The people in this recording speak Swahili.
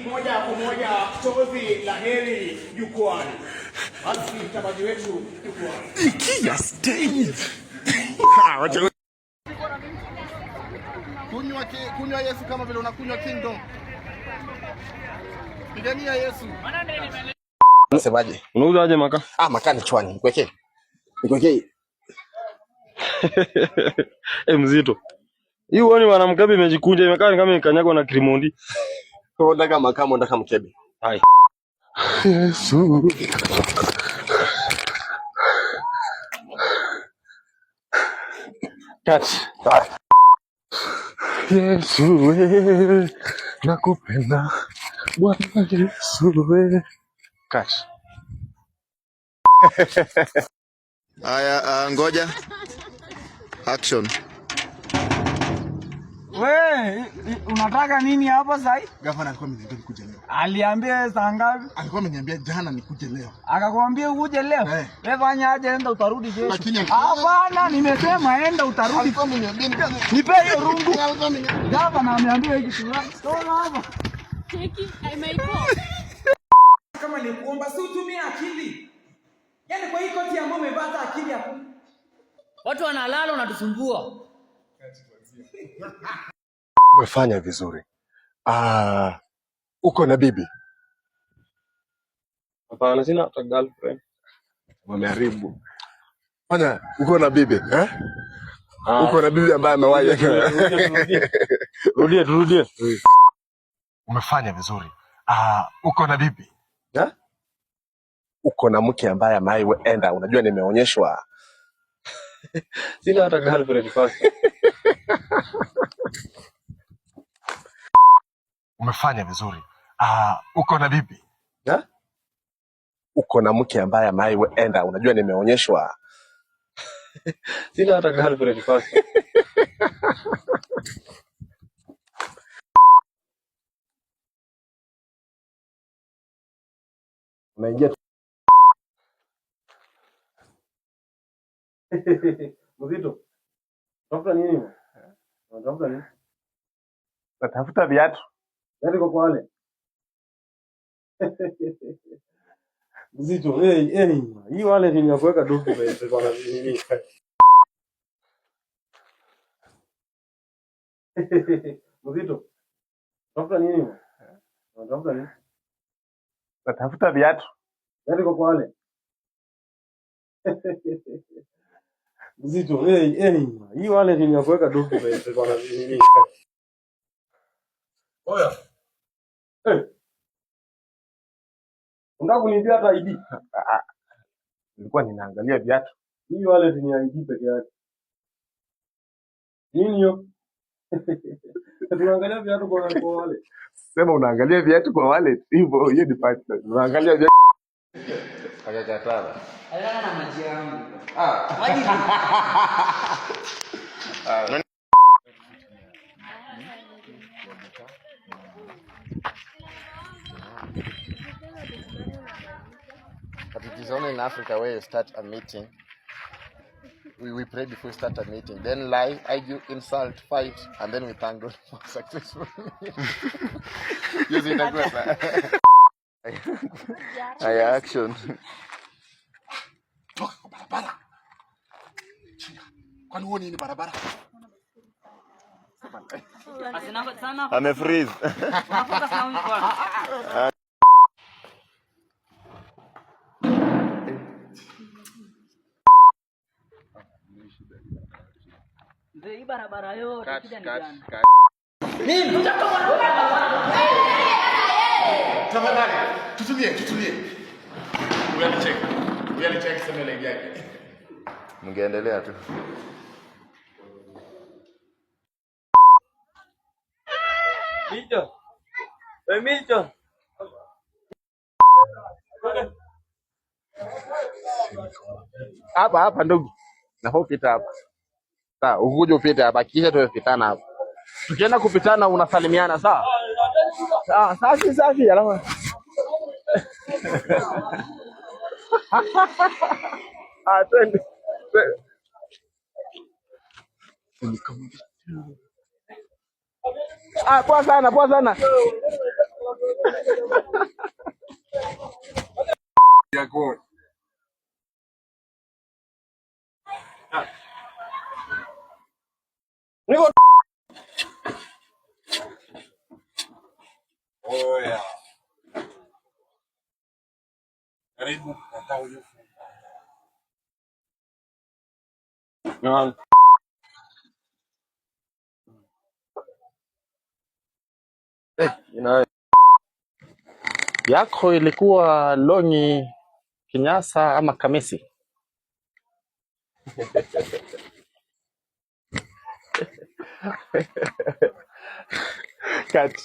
Moja kwa moja chozi la heri jukwani. Basi mtazamaji wetu jukwani. Ikia stage. Kunywa Yesu kama vile unakunywa Kingdom. Pigania Yesu. Unasemaje? Unauza aje maka? Maka ni chwani. Nikwekee. Mzito. Hii uone mwanamkabi imejikunja imekaa kama ikanyagwa na Krimondi. Kwa ndaka makamo ndaka mkebe. Hai. Yesu. Catch. Yesu we nakupenda Bwana Yesu we. Catch. Haya, ngoja. Action. We, unataka nini hapa sasa? Gavana alikuwa ameniambia nikuje leo. Aliambia saa ngapi? Alikuwa ameniambia jana nikuje leo. Akakwambia ukuje leo? Wewe fanya aje, enda utarudi kesho. Lakini hapana, nimesema enda utarudi. Alikuwa ameniambia nipe hiyo rungu. Gavana ameambia hiki fulani. Toa hapa. Cheki, imeiko. Kama ni kuomba si utumie akili. Yaani kwa hii koti ambayo umepata akili hapo. Watu wanalala unatusumbua. Umefanya vizuri. Uko na bibi? Hapana, sina hata girlfriend. Umeharibu. Fanya uko na bibi, eh? Uko na bibi ambaye amewahi. Rudie. Umefanya vizuri. Uko na bibi? Eh? Uko na mke ambaye amewahi enda, unajua nimeonyeshwa. Sina hata girlfriend first. Umefanya vizuri. Uko na bibi? Yeah? Uko na mke ambaye amewahi enda, unajua nimeonyeshwa. Sina hata girlfriend first. Unaingia Mzito. Tafuta nini? Unatafuta nini? natafuta viatu. Yaani kwa wale. Mzito, hii wale ni ya kuweka document kwa nini? Mzito. Tafuta nini? Unatafuta nini? Natafuta viatu. Yaani kwa wale. Mzito, hii wale ni ya kuweka document kwa nini? Oya. Unataka kuniambia hata ID? Nilikuwa ninaangalia viatu. Hii wallet ni ID peke yake. Nini hiyo? Tunaangalia viatu kwa wallet. Sema unaangalia viatu kwa wallet. Hivyo hiyo ni part. Unaangalia viatu. Akakatala. Alala na maji yangu. But it is only in Africa where you start a meeting. We pray before we start a meeting. Then lie, argue, insult, fight, and then we thank God for successful. Use it aggressive. Action. Toka kwa barabara. Kwani huoni ni barabara? Amefreeze. Hii barabara yote kija ni gani? Nini? Tafadhali, tutulie. Wewe check sema legi yake. Mngeendelea tu. Milton. Hapa ndugu. Nafaa upite hapa. Sawa, ukuje upite hapa kisha tuwepitana hapa. Tukienda kupitana unasalimiana sawa? Sawa, safi alama. Twende. Poa sana, poa sana. Yako. Niko Oya. Karibu kaka huyo. na yako ilikuwa longi kinyasa ama kamisi? Cut.